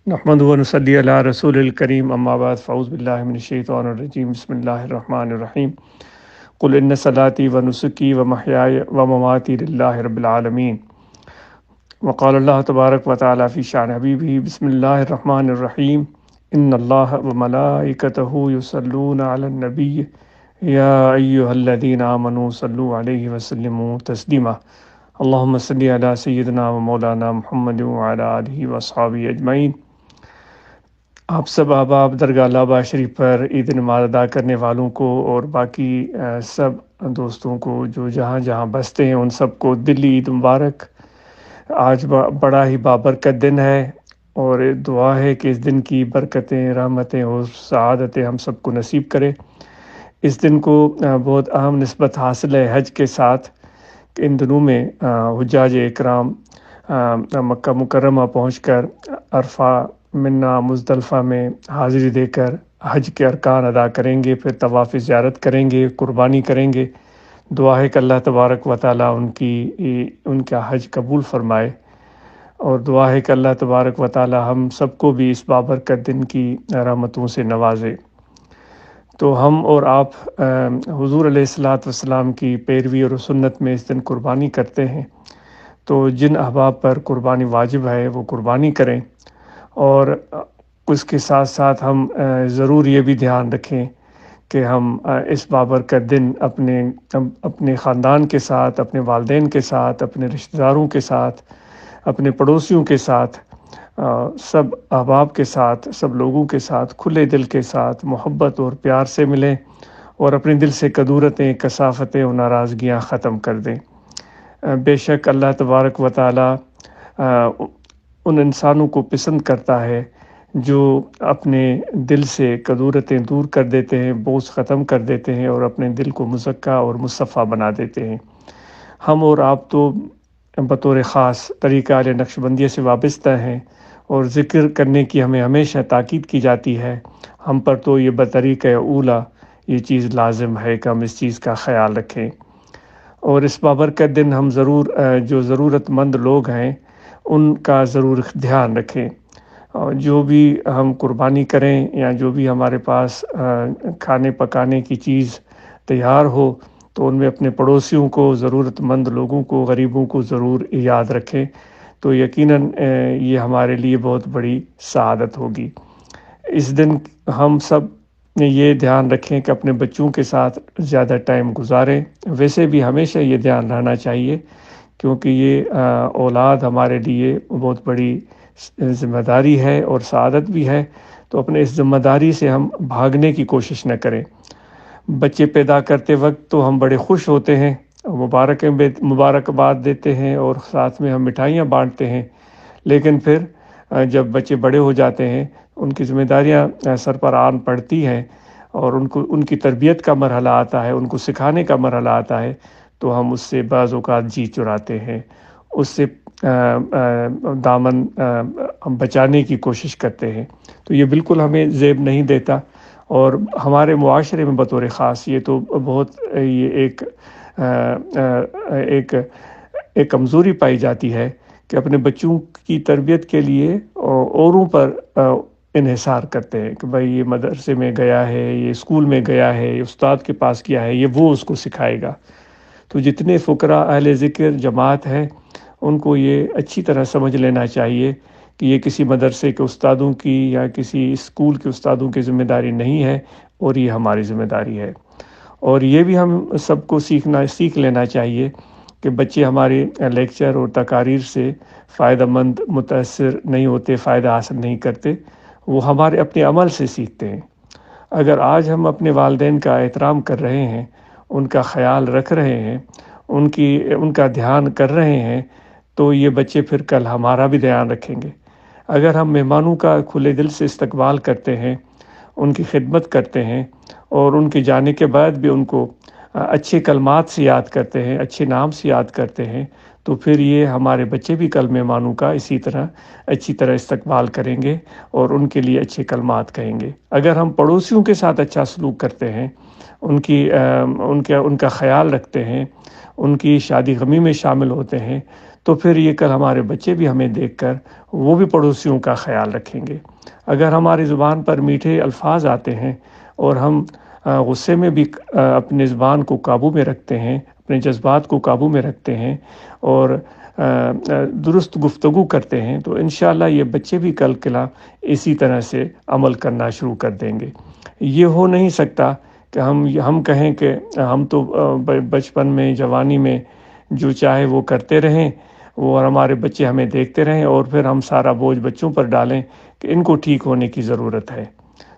نحمد و نصلی علی رسول الکریم اما بعد فاعوذ باللہ من الشیطان الرجیم بسم اللہ الرحمن الرحیم قل ان صلاتی و نسکی و محیای و مماتی للہ رب العالمین وقال اللہ تبارک و تعالی فی شان حبیبہ بسم اللہ الرحمن الرحیم ان اللہ و ملائکتہ یصلون علی النبی یا ایہا الذین آمنوا صلوا علیہ وسلموا تسلیما اللہم صلی علی سیدنا و مولانا محمد وعلی آلہ و اصحابہ اجمعین۔ آپ سب احباب درگاہ لابا شریف پر عید نماز ادا کرنے والوں کو اور باقی سب دوستوں کو جو جہاں جہاں بستے ہیں ان سب کو دلی عید مبارک۔ آج بڑا ہی بابرکت دن ہے اور دعا ہے کہ اس دن کی برکتیں، رحمتیں اور سعادتیں ہم سب کو نصیب کرے۔ اس دن کو بہت اہم نسبت حاصل ہے حج کے ساتھ کہ ان دنوں میں حجاج اکرام مکہ مکرمہ پہنچ کر عرفہ، منا، مزدلفہ میں حاضری دے کر حج کے ارکان ادا کریں گے، پھر طواف زیارت کریں گے، قربانی کریں گے۔ دعا ہے کہ اللہ تبارک و تعالیٰ ان کا حج قبول فرمائے، اور دعا ہے کہ اللہ تبارک و تعالیٰ ہم سب کو بھی اس بابرکت دن کی رحمتوں سے نوازے۔ تو ہم اور آپ حضور علیہ الصلاۃ والسلام کی پیروی اور سنت میں اس دن قربانی کرتے ہیں، تو جن احباب پر قربانی واجب ہے وہ قربانی کریں، اور اس کے ساتھ ساتھ ہم ضرور یہ بھی دھیان رکھیں کہ ہم اس بابرکت دن اپنے خاندان کے ساتھ، اپنے والدین کے ساتھ، اپنے رشتہ داروں کے ساتھ، اپنے پڑوسیوں کے ساتھ، سب احباب کے ساتھ، سب لوگوں کے ساتھ کھلے دل کے ساتھ محبت اور پیار سے ملیں اور اپنے دل سے کدورتیں، کثافتیں اور ناراضگیاں ختم کر دیں۔ بے شک اللہ تبارک و تعالیٰ ان انسانوں کو پسند کرتا ہے جو اپنے دل سے کدورتیں دور کر دیتے ہیں، بوجھ ختم کر دیتے ہیں اور اپنے دل کو مزکا اور مصفا بنا دیتے ہیں۔ ہم اور آپ تو بطور خاص طریقہ اہل نقشبندیہ سے وابستہ ہیں اور ذکر کرنے کی ہمیں ہمیشہ تاکید کی جاتی ہے۔ ہم پر تو یہ بطریقہ اولا یہ چیز لازم ہے کہ ہم اس چیز کا خیال رکھیں، اور اس بابرکت دن ہم ضرور جو ضرورت مند لوگ ہیں ان کا ضرور دھیان رکھیں، اور جو بھی ہم قربانی کریں یا جو بھی ہمارے پاس کھانے پکانے کی چیز تیار ہو تو ان میں اپنے پڑوسیوں کو، ضرورت مند لوگوں کو، غریبوں کو ضرور یاد رکھیں، تو یقیناً یہ ہمارے لیے بہت بڑی سعادت ہوگی۔ اس دن ہم سب یہ دھیان رکھیں کہ اپنے بچوں کے ساتھ زیادہ ٹائم گزاریں۔ ویسے بھی ہمیشہ یہ دھیان رہنا چاہیے کیونکہ یہ اولاد ہمارے لیے بہت بڑی ذمہ داری ہے اور سعادت بھی ہے، تو اپنے اس ذمہ داری سے ہم بھاگنے کی کوشش نہ کریں۔ بچے پیدا کرتے وقت تو ہم بڑے خوش ہوتے ہیں، مبارکباد دیتے ہیں اور ساتھ میں ہم مٹھائیاں بانٹتے ہیں، لیکن پھر جب بچے بڑے ہو جاتے ہیں ان کی ذمہ داریاں سر پر آن پڑتی ہیں اور ان کی تربیت کا مرحلہ آتا ہے، ان کو سکھانے کا مرحلہ آتا ہے، تو ہم اس سے بعض اوقات جی چراتے ہیں، اس سے دامن بچانے کی کوشش کرتے ہیں، تو یہ بالکل ہمیں زیب نہیں دیتا۔ اور ہمارے معاشرے میں بطور خاص یہ تو بہت یہ ایک کمزوری پائی جاتی ہے کہ اپنے بچوں کی تربیت کے لیے اوروں پر انحصار کرتے ہیں کہ بھائی یہ مدرسے میں گیا ہے، یہ اسکول میں گیا ہے، یہ استاد کے پاس گیا ہے، یہ وہ اس کو سکھائے گا۔ تو جتنے فقراء اہل ذکر جماعت ہیں ان کو یہ اچھی طرح سمجھ لینا چاہیے کہ یہ کسی مدرسے کے استادوں کی یا کسی اسکول کے استادوں کی ذمہ داری نہیں ہے، اور یہ ہماری ذمہ داری ہے۔ اور یہ بھی ہم سب کو سیکھ لینا چاہیے کہ بچے ہمارے لیکچر اور تقاریر سے فائدہ مند متاثر نہیں ہوتے، فائدہ حاصل نہیں کرتے، وہ ہمارے اپنے عمل سے سیکھتے ہیں۔ اگر آج ہم اپنے والدین کا احترام کر رہے ہیں، ان کا خیال رکھ رہے ہیں، ان کا دھیان کر رہے ہیں، تو یہ بچے پھر کل ہمارا بھی دھیان رکھیں گے۔ اگر ہم مہمانوں کا کھلے دل سے استقبال کرتے ہیں، ان کی خدمت کرتے ہیں اور ان کے جانے کے بعد بھی ان کو اچھے کلمات سے یاد کرتے ہیں، اچھے نام سے یاد کرتے ہیں، تو پھر یہ ہمارے بچے بھی کل مہمانوں کا اسی طرح اچھی طرح استقبال کریں گے اور ان کے لیے اچھے کلمات کہیں گے۔ اگر ہم پڑوسیوں کے ساتھ اچھا سلوک کرتے ہیں، ان کا خیال رکھتے ہیں، ان کی شادی غمی میں شامل ہوتے ہیں، تو پھر یہ کل ہمارے بچے بھی ہمیں دیکھ کر وہ بھی پڑوسیوں کا خیال رکھیں گے۔ اگر ہماری زبان پر میٹھے الفاظ آتے ہیں اور ہم غصے میں بھی اپنے زبان کو قابو میں رکھتے ہیں، اپنے جذبات کو قابو میں رکھتے ہیں اور درست گفتگو کرتے ہیں، تو انشاءاللہ یہ بچے بھی کل کلا اسی طرح سے عمل کرنا شروع کر دیں گے۔ یہ ہو نہیں سکتا کہ ہم کہیں کہ ہم تو بچپن میں جوانی میں جو چاہے وہ کرتے رہیں، اور ہمارے بچے ہمیں دیکھتے رہیں، اور پھر ہم سارا بوجھ بچوں پر ڈالیں کہ ان کو ٹھیک ہونے کی ضرورت ہے۔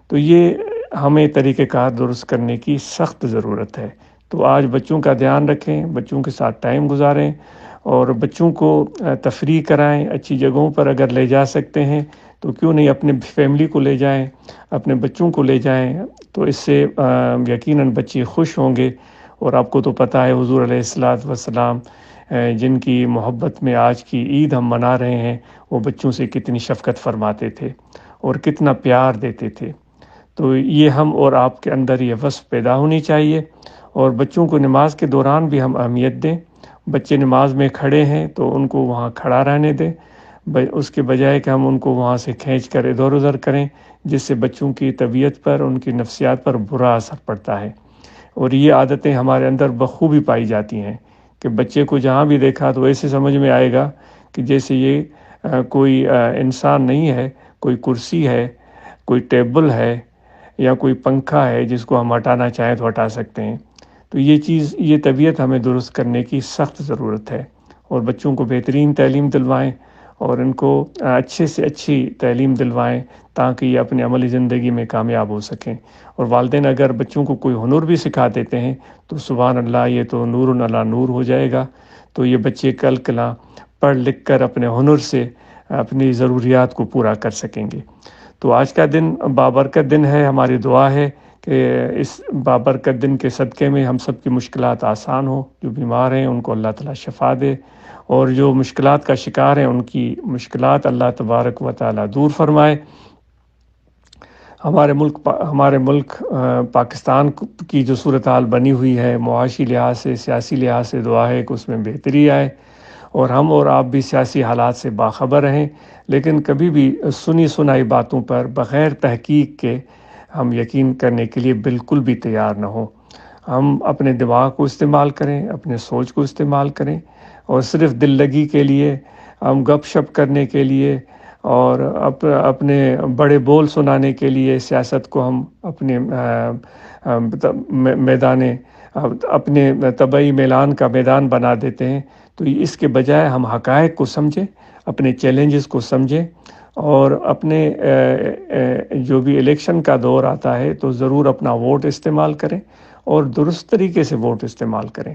تو یہ ہمیں طریقہ کار درست کرنے کی سخت ضرورت ہے۔ تو آج بچوں کا دھیان رکھیں، بچوں کے ساتھ ٹائم گزاریں اور بچوں کو تفریح کرائیں۔ اچھی جگہوں پر اگر لے جا سکتے ہیں تو کیوں نہیں اپنے فیملی کو لے جائیں، اپنے بچوں کو لے جائیں، تو اس سے یقیناً بچے خوش ہوں گے۔ اور آپ کو تو پتہ ہے حضور علیہ الصلاۃ والسلام جن کی محبت میں آج کی عید ہم منا رہے ہیں، وہ بچوں سے کتنی شفقت فرماتے تھے اور کتنا پیار دیتے تھے۔ تو یہ ہم اور آپ کے اندر یہ وصف پیدا ہونی چاہیے، اور بچوں کو نماز کے دوران بھی ہم اہمیت دیں۔ بچے نماز میں کھڑے ہیں تو ان کو وہاں کھڑا رہنے دیں، اس کے بجائے کہ ہم ان کو وہاں سے کھینچ کر ادھر ادھر کریں، جس سے بچوں کی طبیعت پر، ان کی نفسیات پر برا اثر پڑتا ہے۔ اور یہ عادتیں ہمارے اندر بخوبی پائی جاتی ہیں کہ بچے کو جہاں بھی دیکھا تو ایسے سمجھ میں آئے گا کہ جیسے یہ کوئی انسان نہیں ہے، کوئی کرسی ہے، کوئی ٹیبل ہے یا کوئی پنکھا ہے جس کو ہم ہٹانا چاہیں تو ہٹا سکتے ہیں۔ تو یہ طبیعت ہمیں درست کرنے کی سخت ضرورت ہے، اور بچوں کو بہترین تعلیم دلوائیں اور ان کو اچھے سے اچھی تعلیم دلوائیں تاکہ یہ اپنے عملی زندگی میں کامیاب ہو سکیں۔ اور والدین اگر بچوں کو کوئی ہنر بھی سکھا دیتے ہیں تو سبحان اللہ، یہ تو نور علی نور ہو جائے گا۔ تو یہ بچے کل کلا پڑھ لکھ کر اپنے ہنر سے اپنی ضروریات کو پورا کر سکیں گے۔ تو آج کا دن بابرکت دن ہے، ہماری دعا ہے کہ اس بابرکت دن کے صدقے میں ہم سب کی مشکلات آسان ہوں، جو بیمار ہیں ان کو اللہ تعالیٰ شفا دے، اور جو مشکلات کا شکار ہیں ان کی مشکلات اللہ تبارک و تعالیٰ دور فرمائے۔ ہمارے ملک پاکستان کی جو صورتحال بنی ہوئی ہے، معاشی لحاظ سے، سیاسی لحاظ سے، دعا ہے کہ اس میں بہتری آئے، اور ہم اور آپ بھی سیاسی حالات سے باخبر رہیں، لیکن کبھی بھی سنی سنائی باتوں پر بغیر تحقیق کے ہم یقین کرنے کے لیے بالکل بھی تیار نہ ہوں۔ ہم اپنے دماغ کو استعمال کریں، اپنے سوچ کو استعمال کریں، اور صرف دل لگی کے لیے، ہم گپ شپ کرنے کے لیے اور اپنے بڑے بول سنانے کے لیے سیاست کو ہم اپنے اپنے طبعی میلان کا میدان بنا دیتے ہیں۔ تو اس کے بجائے ہم حقائق کو سمجھیں، اپنے چیلنجز کو سمجھیں، اور اپنے جو بھی الیکشن کا دور آتا ہے تو ضرور اپنا ووٹ استعمال کریں، اور درست طریقے سے ووٹ استعمال کریں،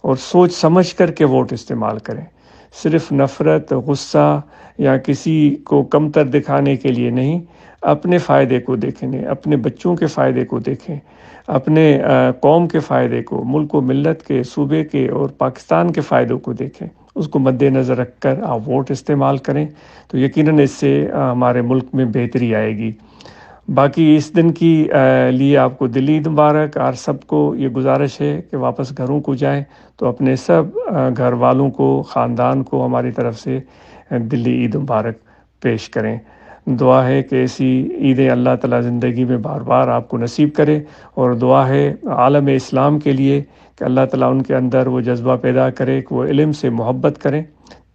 اور سوچ سمجھ کر کے ووٹ استعمال کریں۔ صرف نفرت، غصہ یا کسی کو کمتر دکھانے کے لیے نہیں، اپنے فائدے کو دیکھیں، اپنے بچوں کے فائدے کو دیکھیں، اپنے قوم کے فائدے کو، ملک و ملت کے، صوبے کے اور پاکستان کے فائدوں کو دیکھیں، اس کو مد نظر رکھ کر آپ ووٹ استعمال کریں، تو یقیناً اس سے ہمارے ملک میں بہتری آئے گی۔ باقی اس دن کی لیے آپ کو دلی عید مبارک، اور سب کو یہ گزارش ہے کہ واپس گھروں کو جائیں تو اپنے سب گھر والوں کو، خاندان کو ہماری طرف سے دلی عید مبارک پیش کریں۔ دعا ہے کہ ایسی عیدیں اللہ تعالیٰ زندگی میں بار بار آپ کو نصیب کرے، اور دعا ہے عالم اسلام کے لیے کہ اللہ تعالیٰ ان کے اندر وہ جذبہ پیدا کرے کہ وہ علم سے محبت کریں،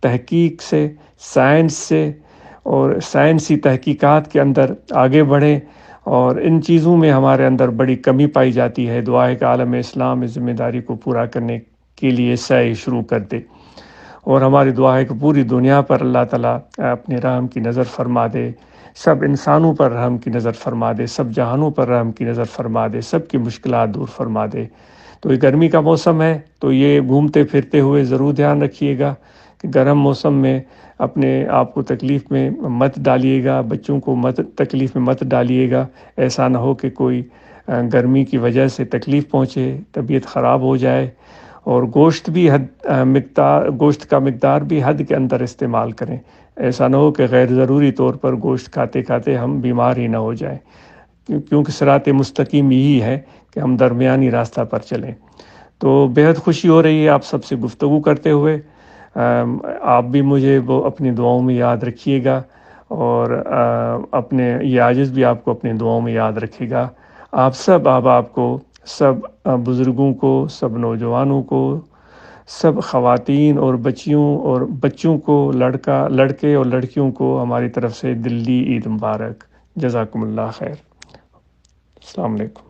تحقیق سے، سائنس سے اور سائنسی تحقیقات کے اندر آگے بڑھیں، اور ان چیزوں میں ہمارے اندر بڑی کمی پائی جاتی ہے۔ دعا ہے کہ عالم اسلام اس ذمہ داری کو پورا کرنے کے لیے سعی شروع کر دے، اور ہماری دعا ہے کہ پوری دنیا پر اللہ تعالیٰ اپنے رحم کی نظر فرما دے، سب انسانوں پر رحم کی نظر فرما دے، سب جہانوں پر رحم کی نظر فرما دے، سب کی مشکلات دور فرما دے۔ تو یہ گرمی کا موسم ہے، تو یہ گھومتے پھرتے ہوئے ضرور دھیان رکھیے گا کہ گرم موسم میں اپنے آپ کو تکلیف میں مت ڈالیے گا، بچوں کو تکلیف میں مت ڈالیے گا۔ ایسا نہ ہو کہ کوئی گرمی کی وجہ سے تکلیف پہنچے، طبیعت خراب ہو جائے، اور گوشت کا مقدار بھی حد کے اندر استعمال کریں. ایسا نہ ہو کہ غیر ضروری طور پر گوشت کھاتے کھاتے ہم بیمار ہی نہ ہو جائیں، کیونکہ صراط مستقیم یہی ہے کہ ہم درمیانی راستہ پر چلیں. تو بہت خوشی ہو رہی ہے آپ سب سے گفتگو کرتے ہوئے. آپ بھی مجھے وہ اپنی دعاؤں میں یاد رکھیے گا، اور اپنے یہ عاجز بھی آپ کو اپنی دعاؤں میں یاد رکھے گا. آپ سب احباب کو، سب بزرگوں کو، سب نوجوانوں کو، سب خواتین اور بچوں کو، لڑکے اور لڑکیوں کو ہماری طرف سے دلی عید مبارک. جزاکم اللہ خیر. السلام علیکم.